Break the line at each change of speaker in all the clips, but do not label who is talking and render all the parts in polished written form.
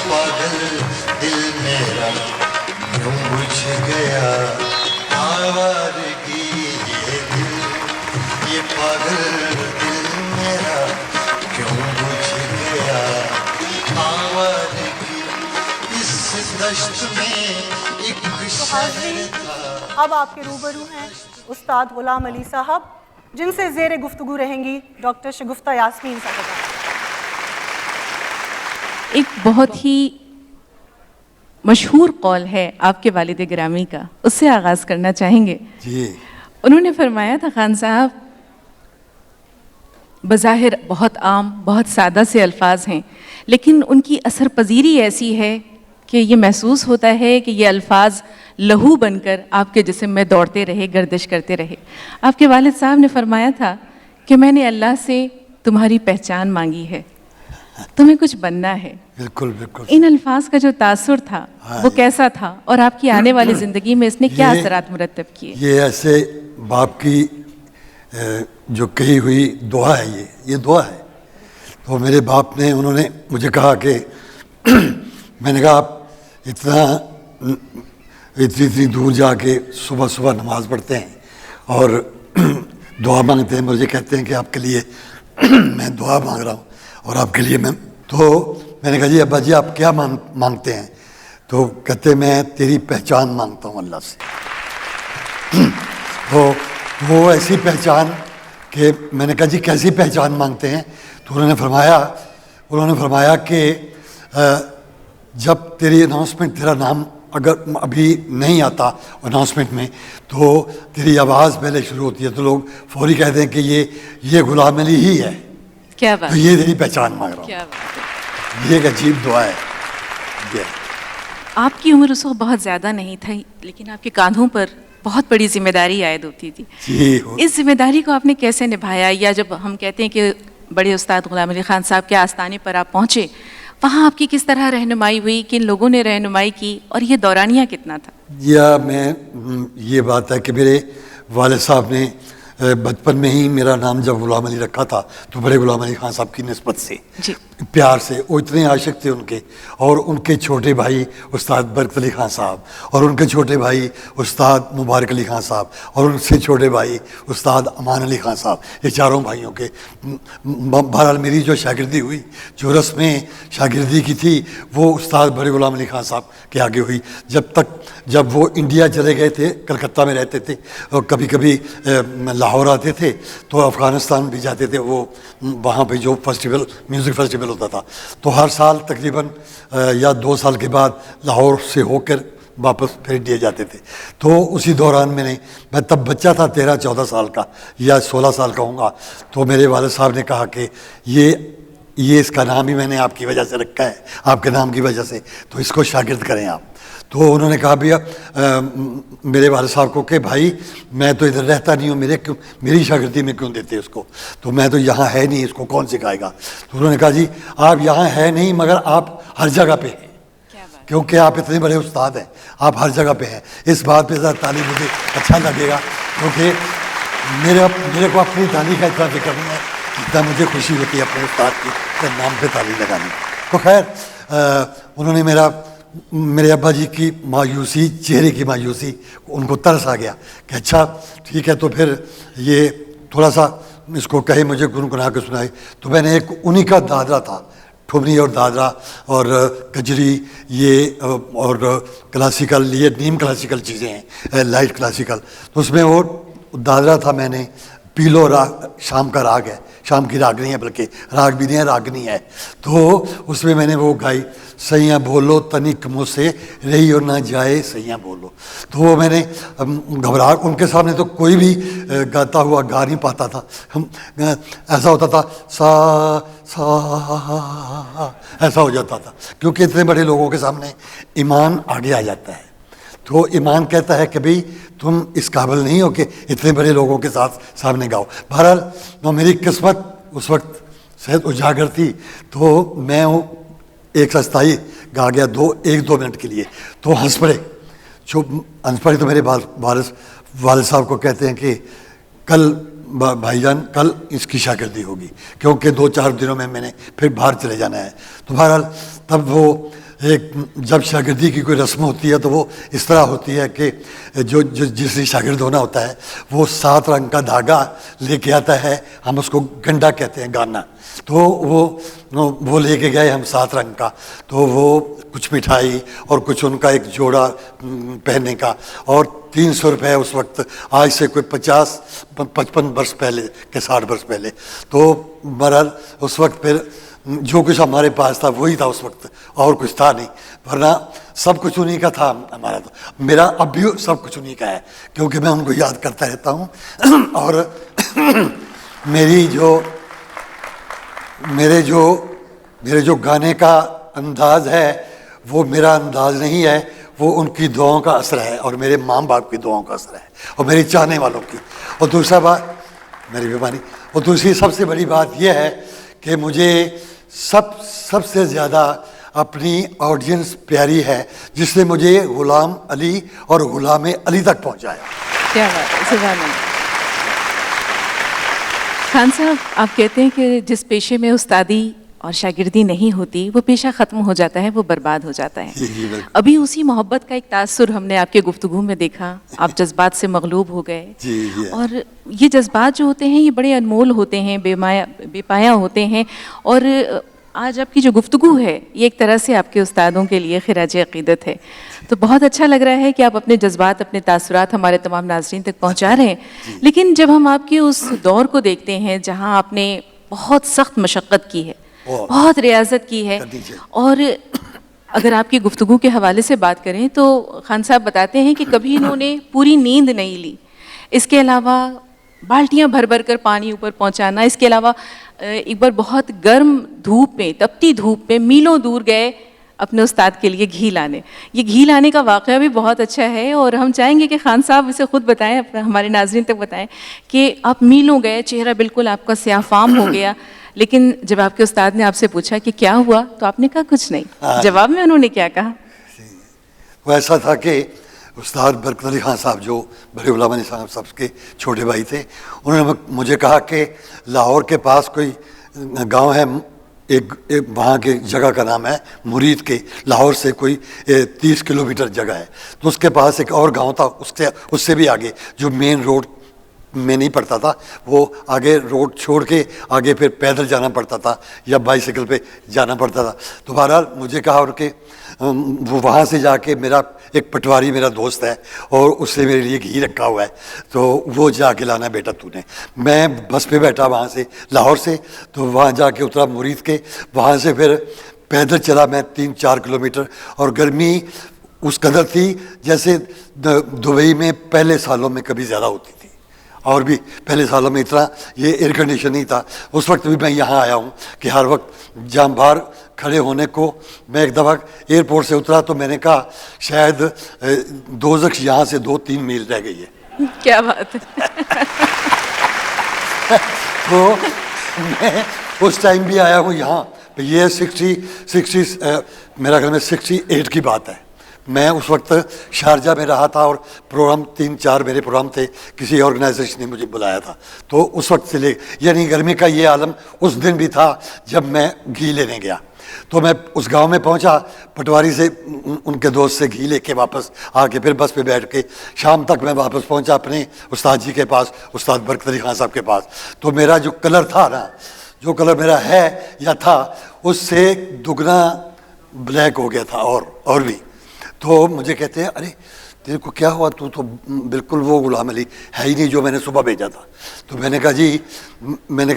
पागल दिल मेरा क्यों बुझ गया, आवारगी ये दिल, ये पागल दिल मेरा क्यों बुझ गया, आवारगी इस दश्त में एक शहर था।
अब आपके रूबरू हैं उस्ताद गुलाम अली साहब, जिनसे ज़ेर गुफ्तगू रहेंगी डॉक्टर शगुफ्ता यास्मीन साहब।
एक बहुत ही मशहूर कौल है आपके वालिद गिरामी का, उससे आगाज़ करना चाहेंगे
जी।
उन्होंने फरमाया था, खान साहब, बज़ाहिर बहुत आम बहुत सादा से अल्फाज हैं, लेकिन उनकी असर पजीरी ऐसी है कि ये महसूस होता है कि ये अल्फाज लहू बनकर आपके जिस्म में दौड़ते रहे, गर्दिश करते रहे। आपके वालिद साहब ने फरमाया था कि मैंने अल्लाह से तुम्हारी पहचान मांगी है, तुम्हें कुछ बनना है।
बिल्कुल बिल्कुल।
इन अल्फाज का जो तासुर था वो कैसा था, और आपकी आने वाली ज़िंदगी में इसने क्या असरात मुरतब किए?
ये ऐसे बाप की जो कही हुई दुआ है, ये दुआ है। तो मेरे बाप ने, उन्होंने मुझे कहा कि मैंने कहा आप इतनी दूर जाके सुबह सुबह नमाज पढ़ते हैं और दुआ मांगते हैं, मुझे कहते हैं कि आपके लिए मैं दुआ मांग रहा हूँ और आपके लिए मैं, तो मैंने कहा जी अब्बा जी आप क्या मांगते हैं? तो कहते मैं तेरी पहचान मांगता हूँ अल्लाह से। तो वो ऐसी पहचान कि मैंने कहा जी कैसी पहचान मांगते हैं? तो उन्होंने फरमाया कि जब तेरी अनाउंसमेंट, तेरा नाम अगर अभी नहीं आता अनाउंसमेंट में, तो तेरी आवाज़ पहले शुरू होती है तो लोग फौरी कहते हैं कि ये गुलाम अली ही है।
क्या बात,
तो ये तेरी पहचान मांग रहा हूँ।
क्या बात है।
ये एक अजीब दुआ है।
आपकी उम्र उस वक्त बहुत ज़्यादा नहीं थी, लेकिन आपके कांधों पर बहुत बड़ी जिम्मेदारी आयद होती थी
जी।
इस जिम्मेदारी को आपने कैसे निभाया? या जब हम कहते हैं कि बड़े उस्ताद गुलाम अली खान साहब के आस्थाने पर आप पहुँचे, वहाँ आपकी किस तरह रहनुमाई हुई, किन लोगों ने रहनुमाई की, और ये दौरानिया कितना था?
ये बात है कि मेरे वालिद साहब ने बचपन में ही मेरा नाम जब गुलाम अली रखा था तो बड़े गुलाम अली खान साहब की निस्बत से
जी।
प्यार से, वो इतने आशिक थे उनके, और उनके छोटे भाई उस्ताद बरकत अली खान साहब, और उनके छोटे भाई उस्ताद मुबारक अली खान साहब, और उनसे छोटे भाई उस्ताद अमान अली खान साहब, ये चारों भाइयों के। बहरहाल मेरी जो शागिर्दी हुई, जो रस्में शागिर्दी की थी, वो उस्ताद बड़े गुलाम अली खान साहब के आगे हुई। जब वो इंडिया चले गए थे, कलकत्ता में रहते थे और कभी कभी लाहौर आते थे, तो अफ़गानिस्तान भी जाते थे। वो वहाँ पे जो फेस्टिवल, म्यूज़िक फेस्टिवल होता था, तो हर साल तकरीबन या 2 साल के बाद लाहौर से होकर वापस फिर इंडिया जाते थे। तो उसी दौरान मैं तब बच्चा था, 13-14 साल का या 16 साल का होऊंगा। तो मेरे वालिद साहब ने कहा कि ये इसका नाम ही मैंने आपकी वजह से रखा है, आपके नाम की वजह से, तो इसको शागिर्द करें आप। तो उन्होंने कहा भैया मेरे वालिद साहब को कि भाई मैं तो इधर रहता नहीं हूँ, मेरी शागिर्दी में क्यों देते उसको, तो मैं तो यहाँ है नहीं, इसको कौन सिखाएगा? तो उन्होंने कहा जी आप यहाँ है नहीं, मगर आप हर जगह पे हैं, क्योंकि आप इतने बड़े उस्ताद हैं, आप हर जगह पे हैं। इस बात पे ज़रा ताली मुझे अच्छा लगेगा, क्योंकि मेरे को अपनी ताली का इतना फिक्र नहीं है जितना मुझे खुशी होती है अपने उस्ताद के नाम पे ताली लगाने। तो खैर उन्होंने मेरे अब्बा जी की मायूसी, चेहरे की मायूसी, उनको तरस आ गया कि अच्छा ठीक है, तो फिर ये थोड़ा सा इसको कहे, मुझे गुनगुना के सुनाए। तो मैंने एक उन्हीं का दादरा था, ठुमरी और दादरा और कजरी, ये और क्लासिकल, ये नीम क्लासिकल चीज़ें हैं, लाइट क्लासिकल। तो उसमें वो दादरा था, मैंने पीलो राग, शाम का राग है, शाम की रागनी है, बल्कि राग भी नहीं है, रागनी है। तो उसमें मैंने वो गाई, सैयाँ बोलो तनिक मुझसे रही और ना जाए सैयाँ बोलो। तो वो मैंने घबरा, उनके सामने तो कोई भी गाता हुआ गा नहीं पाता था। ऐसा होता था सा ऐसा हो जाता था, क्योंकि इतने बड़े लोगों के सामने ईमान आगे आ जाता है। तो ईमान कहता है कि भाई तुम इस काबिल नहीं हो कि इतने बड़े लोगों के सामने गाओ। बहरहाल मेरी किस्मत उस वक्त शायद उजागर थी, तो मैं एक सस्ताई गा गया 1-2 मिनट के लिए, तो हंस पड़े। तो मेरे वालिद साहब को कहते हैं कि कल بھائی جان کل اس کی شاگردی ہوگی کیونکہ 2-4 دنوں میں میں نے پھر باہر چلے جانا ہے. تو بہرحال تب وہ ایک جب شاگردی کی کوئی رسم ہوتی ہے تو وہ اس طرح ہوتی ہے کہ جس نے شاگرد ہونا ہوتا ہے وہ 7 رنگ کا دھاگا لے کے آتا ہے, ہم اس کو گنڈا کہتے ہیں, گانا. تو وہ لے کے گئے ہم 7 رنگ کا. تو وہ کچھ مٹھائی اور کچھ ان کا ایک جوڑا پہننے کا, اور 300 روپے اس وقت, آج سے کوئی 50-55 برس پہلے کہ 60 برس پہلے. تو بہرحال اس وقت پھر جو کچھ ہمارے پاس تھا وہی تھا اس وقت, اور کچھ تھا نہیں, ورنہ سب کچھ انہیں کا تھا ہمارا. تو میرا اب بھی سب کچھ انہیں کا ہے کیونکہ میں ان کو یاد کرتا رہتا ہوں. اور میرے جو گانے کا انداز ہے وہ میرا انداز نہیں ہے, وہ ان کی دعاؤں کا اثر ہے اور میرے ماں باپ کی دعاؤں کا اثر ہے اور میرے چاہنے والوں کی. اور دوسرا بات میری مہربانی, اور دوسری سب سے بڑی بات یہ ہے کہ مجھے سب سے زیادہ اپنی آڈینس پیاری ہے جس نے مجھے غلام علی اور غلام علی تک پہنچایا.
کیا بات ہے, سبحان اللہ. خان صاحب, آپ کہتے ہیں کہ جس پیشے میں استادی اور شاگردی نہیں ہوتی وہ پیشہ ختم ہو جاتا ہے, وہ برباد ہو جاتا ہے. ابھی اسی محبت کا ایک تاثر ہم نے آپ کے گفتگو میں دیکھا, آپ جذبات سے مغلوب ہو گئے. اور یہ جذبات جو ہوتے ہیں یہ بڑے انمول ہوتے ہیں, بے پایا ہوتے ہیں. اور آج آپ کی جو گفتگو ہے یہ ایک طرح سے آپ کے استادوں کے لیے خراج عقیدت ہے. تو بہت اچھا لگ رہا ہے کہ آپ اپنے جذبات, اپنے تاثرات ہمارے تمام ناظرین تک پہنچا رہے ہیں. لیکن جب ہم آپ کے اس دور کو دیکھتے ہیں جہاں آپ نے بہت سخت مشقت کی ہے, بہت ریاضت کی ہے, اور اگر آپ کی گفتگو کے حوالے سے بات کریں تو خان صاحب بتاتے ہیں کہ کبھی انہوں نے پوری نیند نہیں لی, اس کے علاوہ بالٹیاں بھر بھر کر پانی اوپر پہنچانا, اس کے علاوہ ایک بار بہت گرم دھوپ میں, تپتی دھوپ میں میلوں دور گئے اپنے استاد کے لیے گھی لانے. یہ گھی لانے کا واقعہ بھی بہت اچھا ہے اور ہم چاہیں گے کہ خان صاحب اسے خود بتائیں, ہمارے ناظرین تک بتائیں کہ آپ میلوں گئے, چہرہ بالکل آپ کا سیاہ فام ہو گیا, لیکن جب آپ کے استاد نے آپ سے پوچھا کہ کیا ہوا تو آپ نے کہا کچھ نہیں. جواب میں انہوں نے کیا کہا؟
وہ ایسا تھا کہ استاد برکت علی خان صاحب جو بڑے علامہ صاحب سب کے چھوٹے بھائی تھے, انہوں نے مجھے کہا کہ لاہور کے پاس کوئی گاؤں ہے, ایک وہاں کی جگہ کا نام ہے مرید کے, لاہور سے کوئی 30 کلومیٹر جگہ ہے. تو اس کے پاس ایک اور گاؤں تھا اس سے بھی آگے, جو مین روڈ میں نہیں پڑتا تھا, وہ آگے روڈ چھوڑ کے آگے پھر پیدل جانا پڑتا تھا یا بائیسیکل پہ جانا پڑتا تھا. تو بہرحال مجھے کہا اور کہ وہ وہاں سے جا کے, میرا ایک پٹواری میرا دوست ہے اور اس سے میرے لیے گھی رکھا ہوا ہے, تو وہ جا کے لانا بیٹا تو نے. میں بس پہ بیٹھا وہاں سے لاہور سے, تو وہاں جا کے اترا مرید کے, وہاں سے پھر پیدل چلا میں 3-4 کلومیٹر. اور گرمی اس قدر تھی جیسے دبئی میں پہلے سالوں میں کبھی زیادہ ہوتی تھی, اور بھی پہلے سالوں میں اتنا یہ ایئر کنڈیشن نہیں تھا. اس وقت بھی میں یہاں آیا ہوں کہ ہر وقت جہاں باہر کھڑے ہونے کو, میں ایک دفعہ ایئرپورٹ سے اترا تو میں نے کہا شاید دوزخ یہاں سے 2-3 میل رہ گئی ہے.
کیا بات ہے.
تو میں اس ٹائم بھی آیا ہوں یہاں, یہ 60 میرا خیال میں 68 کی بات ہے. میں اس وقت شارجہ میں رہا تھا اور پروگرام 3-4 میرے پروگرام تھے, کسی آرگنائزیشن نے مجھے بلایا تھا. تو اس وقت سے یعنی گرمی کا یہ عالم اس دن بھی تھا جب میں گھی لینے گیا. تو میں اس گاؤں میں پہنچا, پٹواری سے ان کے دوست سے گھی لے کے واپس آ کے پھر بس پہ بیٹھ کے شام تک میں واپس پہنچا اپنے استاد جی کے پاس, استاد برکت علی خان صاحب کے پاس. تو میرا جو کلر تھا نا, جو کلر میرا ہے یا تھا, اس سے دگنا بلیک ہو گیا تھا اور بھی. تو مجھے کہتے ہیں ارے تیرے کو کیا ہوا, تو بالکل وہ غلام علی ہے ہی نہیں جو میں نے صبح بھیجا تھا. تو میں نے کہا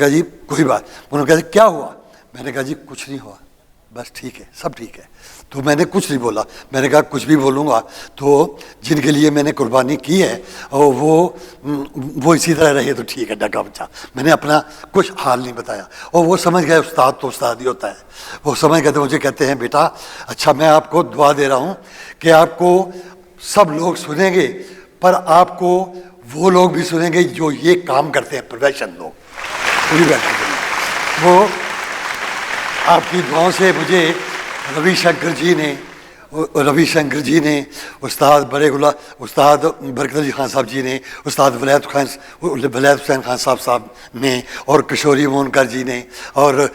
جی کوئی بات. انہوں نے کہا کیا ہوا؟ میں نے کہا جی کچھ نہیں ہوا, بس ٹھیک ہے, سب ٹھیک ہے. تو میں نے کچھ نہیں بولا. میں نے کہا کچھ بھی بولوں گا تو جن کے لیے میں نے قربانی کی ہے اور وہ اسی طرح رہے تو ٹھیک ہے, ڈکا بچا. میں نے اپنا کچھ حال نہیں بتایا, اور وہ سمجھ گئے, استاد تو استاد ہی ہوتا ہے. وہ سمجھ گئے, تو مجھے کہتے ہیں بیٹا اچھا میں آپ کو دعا دے رہا ہوں کہ آپ کو سب لوگ سنیں گے, پر آپ کو وہ لوگ بھی سنیں گے جو یہ کام کرتے ہیں, پروفیشن لوگ پوری بیٹھ. وہ آپ کی دعاؤں سے مجھے روی شنکر جی نے रवि शंकर जी ने, उस्ताद उस्ताद बरकत अली खान साहब जी ने, उस्ताद वलायत हुसैन खान साहब ने, और किशोरी मोहनकर जी ने, और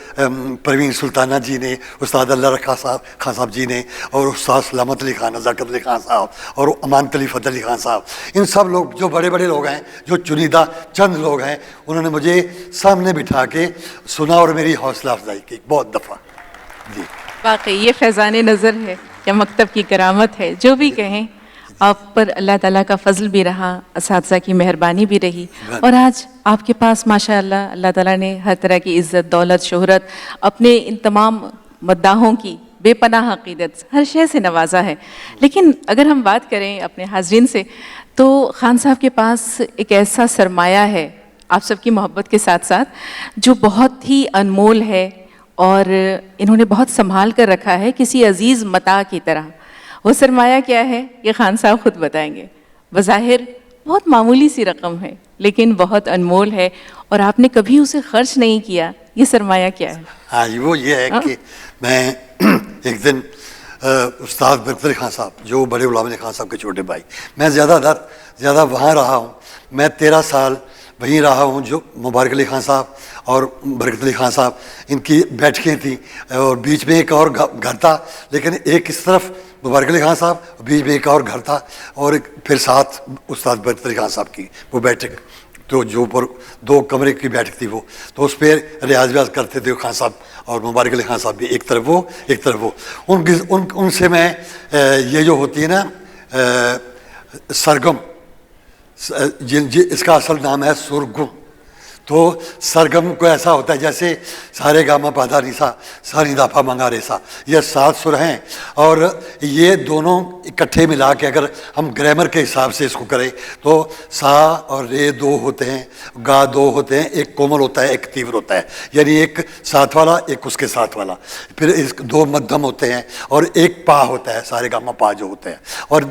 परवीन सुल्ताना जी ने, उस्ताद अल्लाह रखा खान साहब जी ने, और उस्ताद सलामत अली खान, नज़ाकत अली खान साहब, और अमानत अली फत अली खान साहब, इन सब लोग जो बड़े बड़े लोग हैं, जो चुनिंदा चंद लोग हैं, उन्होंने मुझे सामने बिठा के सुना और मेरी हौसला अफजाई की बहुत दफ़ा। जी
वाकई ये फैज़ान नज़र है या मकतब की करामत है, जो भी कहें, आप पर अल्लाह ताला का फजल भी रहा, असातिज़ा की मेहरबानी भी रही, और आज आपके पास माशाअल्लाह अल्लाह ताला ने हर तरह की इज़्ज़त, दौलत, शोहरत, अपने इन तमाम मद्दाहों की बेपनाह अक़ीदत, हर शय से नवाजा है। लेकिन अगर हम बात करें अपने हाज़रीन से, तो खान साहब के पास एक ऐसा सरमाया है आप सबकी मोहब्बत के साथ साथ, जो बहुत ही अनमोल है और इन्होंने बहुत संभाल कर रखा है, किसी अजीज़ मता की तरह। वो सरमाया क्या है, ये खान साहब खुद बताएंगे। बज़ाहिर बहुत मामूली सी रकम है, लेकिन बहुत अनमोल है, और आपने कभी उसे खर्च नहीं किया। ये सरमाया क्या है?
हाँ जी, वो ये है कि मैं एक दिन उस्ताद बरकत अली खान साहब, जो बड़े गुलाम अली खान साहब के छोटे भाई, मैं ज़्यादा वहाँ रहा हूँ, मैं 13 साल वहीं रहा हूँ, जो मुबारक अली खान साहब और बरकत अली खान साहब, इनकी बैठकें थी, और बीच में एक और घर था, लेकिन एक इस तरफ मुबारक अली खान साहब, बीच में एक और घर था, और फिर साथ उस्ताद बरकत अली खान साहब की वो बैठक, तो जो ऊपर 2 कमरे की बैठक थी वो, तो उस पर रियाज व्याज करते थे खान साहब और मुबारक अली खान साहब भी, एक तरफ वो एक तरफ वो। उनसे मैं ये जो होती है ना सरगम, इसका असल नाम है सुरगुम, तो सरगम को ऐसा होता है जैसे सारे गामा पाधा निसा सा नि धा पा मंगा रे सा, ये 7 सुर हैं, और ये दोनों इकट्ठे मिला के अगर हम ग्रामर के हिसाब से इसको करें तो सा और रे 2 होते हैं, गा 2 होते हैं, एक कोमल होता है, एक तीव्र होता है, यानी एक साथ वाला एक उसके साथ वाला, फिर 2 मध्यम होते हैं, और एक पा होता है, सारे गामा पा जो होते हैं, और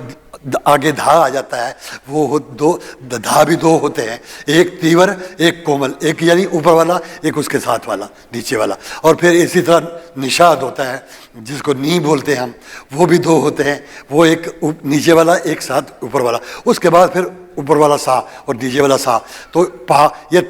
आगे धा आ जाता है, वो 2 धा भी 2 होते हैं, एक तीव्र एक कोमल, एक यानी ऊपर वाला एक उसके साथ वाला नीचे वाला, और फिर इसी तरह निषाद होता है जिसको नी बोलते हैं हम, वो भी 2 होते हैं, वो एक नीचे वाला एक साथ ऊपर वाला, उसके बाद फिर ऊपर वाला सा और नीचे वाला सा, तो पा, ये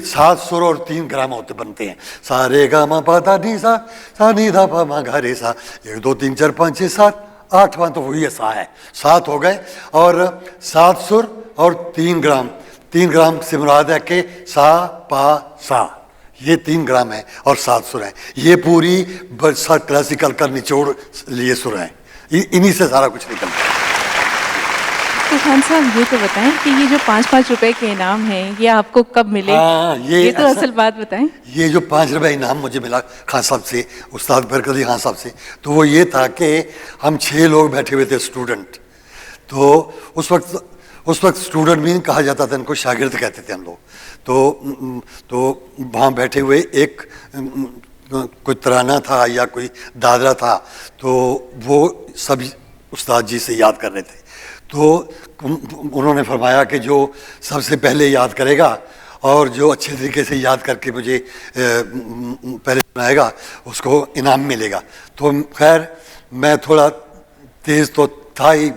7 सुर और 3 ग्राम होते बनते हैं, सा रे गा मा पा धा नी सा नि धा पा मा गा रे सा, 1 2 3 4 5 6 7 8वां तो वही है, सा है, 7 हो गए, और 7 सुर और 3 ग्राम से मुराद है कि सा पा सा, ये 3 ग्राम है और 7 सुर हैं, ये पूरी क्लासिकल का निचोड़ लिए सुर हैं, इन्हीं से सारा कुछ निकलता है।
तो खान साहब ये तो बताएं कि ये जो 5-5 रुपए के इनाम हैं, ये आपको कब मिले?
हाँ, ये
तो असल बात बताएं।
ये जो 5 रुपए इनाम मुझे मिला खान साहब से, उस्ताद बरकत अली खान साहब से, तो वो ये था कि हम 6 लोग बैठे हुए थे स्टूडेंट, तो उस वक्त स्टूडेंट भी नहीं कहा जाता था, इनको शागिर्द कहते थे हम लोग, तो वहाँ बैठे हुए एक कोई तराना था या कोई दादरा था, तो वो सब उस्ताद जी से याद कर रहे थे, तो उन्होंने फरमाया कि जो सबसे पहले याद करेगा और जो अच्छे तरीके से याद करके मुझे पहले सुनाएगा उसको इनाम मिलेगा। तो खैर मैं थोड़ा तेज़ तो था ही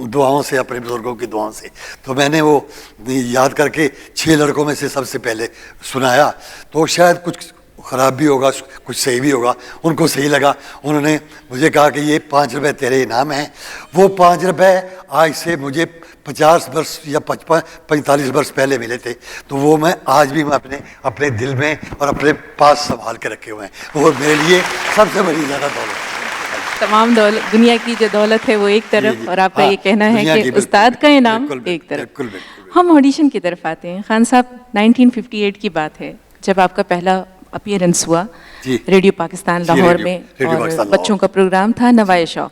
दुआओं से, अपने बुज़ुर्गों की दुआओं से, तो मैंने वो याद करके 6 लड़कों में से सबसे पहले सुनाया, तो शायद कुछ ख़राब भी होगा, कुछ सही भी होगा, उनको सही लगा, उन्होंने मुझे कहा कि ये 5 रुपए तेरे इनाम हैं। वो 5 रुपए आज से मुझे 50 वर्ष या 45 वर्ष पहले मिले थे, तो वो मैं आज भी मैं अपने दिल में और अपने पास संभाल के रखे हुए हैं, वो मेरे लिए सबसे बड़ी ज़्यादा दौलत है।
तमाम दौलत, दुनिया की जो दौलत है वो एक तरफ, और आपका ये कहना है कि उस्ताद का इनाम एक तरफ। हम ऑडिशन की तरफ आते हैं। खान साहब, 1958 की बात है जब आपका पहला अपीयरेंस हुआ रेडियो पाकिस्तान लाहौर में, और बच्चों का प्रोग्राम था नवाए शौक।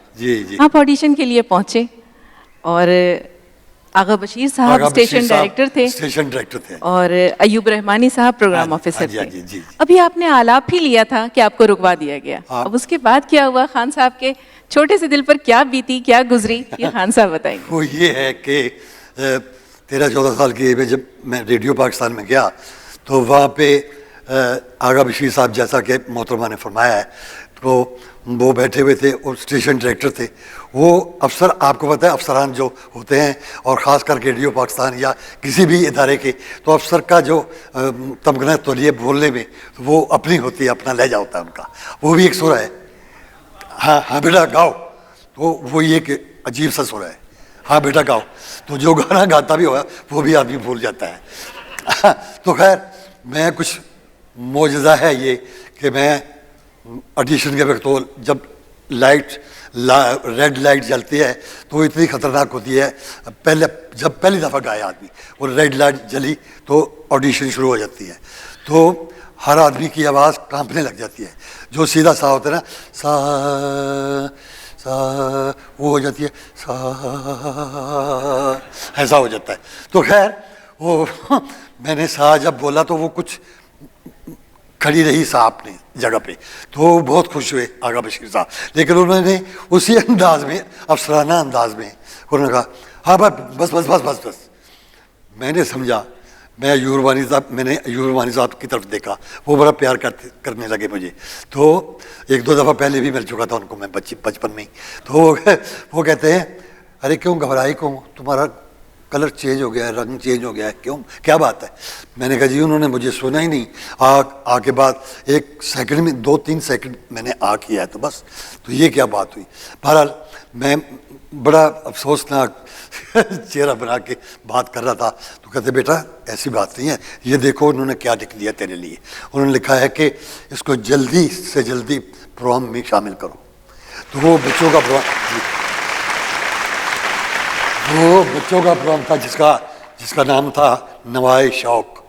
आप ऑडिशन के लिए पहुंचे और आगा बशीर साहब स्टेशन डायरेक्टर थे और अयूब रहमानी साहब प्रोग्राम ऑफिसर थे। अभी आपने आलाप ही लिया था कि आपको रुकवा दिया गया। अब उसके बाद क्या हुआ? खान साहब के छोटे से दिल पर क्या बीती, क्या गुजरी, ये खान साहब बताएंगे।
वो ये है कि 13-14 साल की एज में जब मैं रेडियो पाकिस्तान में गया, तो वहाँ पे आगा बशीर साहब, जैसा कि मोहतरमा ने फरमाया है, तो وہ بیٹھے ہوئے تھے اور اسٹیشن ڈائریکٹر تھے. وہ افسر, آپ کو پتہ ہے افسران جو ہوتے ہیں اور خاص کر کے ریڈیو پاکستان یا کسی بھی ادارے کے, تو افسر کا جو تمغنہ تولیہ بولنے میں وہ اپنی ہوتی ہے, اپنا لہجہ ہوتا ہے ان کا. وہ بھی ایک سورہ ہے, ہاں ہاں بیٹا گاؤ, تو وہی ایک عجیب سا سورہ ہے, ہاں بیٹا گاؤ. تو جو گانا گاتا بھی ہوا وہ بھی آدمی بھول جاتا ہے. تو خیر میں کچھ معجزہ ہے یہ کہ میں آڈیشن کے وقت جب لائٹ ریڈ لائٹ جلتی ہے تو وہ اتنی خطرناک ہوتی ہے. جب پہلی دفعہ گایا آدمی اور ریڈ لائٹ جلی تو آڈیشن شروع ہو جاتی ہے, تو ہر آدمی کی آواز کانپنے لگ جاتی ہے. جو سیدھا سا ہوتا ہے نا سا سا, وہ ہو جاتی ہے سا, ایسا ہو جاتا ہے. تو خیر وہ میں نے سا جب بولا تو وہ کچھ کھڑی رہی سا اپنی جگہ پہ, تو بہت خوش ہوئے آغا بشیر صاحب. لیکن انہوں نے اسی انداز میں, افسرانہ انداز میں انہوں نے کہا ہاں بس بس بس بس بس. میں نے سمجھا, میں نے یور وانی صاحب کی طرف دیکھا, وہ بڑا پیار کرنے لگے مجھے. تو ایک دو دفعہ پہلے بھی مل چکا تھا ان کو میں بچپن میں. تو وہ کہتے ہیں ارے کیوں گھبرائی, کیوں تمہارا کلر چینج ہو گیا ہے, رنگ چینج ہو گیا ہے, کیوں کیا بات ہے؟ میں نے کہا جی انہوں نے مجھے سنا ہی نہیں, آ کے بعد 1 سیکنڈ میں 2-3 سیکنڈ میں نے کیا ہے تو بس. تو یہ کیا بات ہوئی؟ بہرحال میں بڑا افسوسناک چہرہ بنا کے بات کر رہا تھا. تو کہتے بیٹا ایسی بات نہیں ہے, یہ دیکھو انہوں نے کیا لکھ دیا تیرے لیے. انہوں نے لکھا ہے کہ اس کو جلدی سے جلدی پروگرام میں شامل کرو. تو وہ بچوں کا پروگرام تھا جس کا نام تھا نوائے شوق.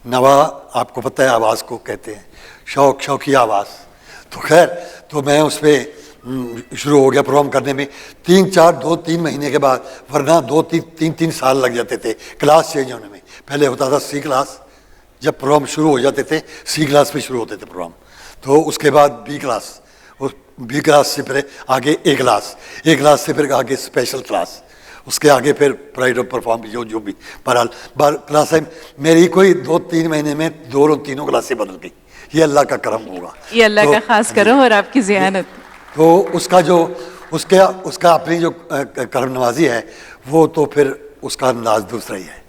نوا آپ کو پتہ ہے آواز کو کہتے ہیں, شوق شوقی آواز. تو خیر تو میں اس پہ شروع ہو گیا پروگرام کرنے میں. 2-3 مہینے کے بعد, ورنہ 2-3 سال لگ جاتے تھے کلاس چینج ہونے میں. پہلے ہوتا تھا سی کلاس, جب پروگرام شروع ہو جاتے تھے سی کلاس پہ شروع ہوتے تھے پروگرام. تو اس کے بعد بی کلاس, اور بی کلاس سے پھر آگے اے کلاس سے پھر آگے اسپیشل کلاس, اس کے آگے پھر پرائڈ آف پرفارم جو بھی. بہرحال کلاسیں میری کوئی 2-3 مہینے میں 2 کلاسیں بدل گئی. یہ اللہ کا کرم ہوگا,
یہ اللہ کا خاص کرم اور آپ کی ذہانت.
تو اس کا اپنی جو کرم نوازی ہے وہ تو پھر اس کا انداز دوسرا ہی ہے.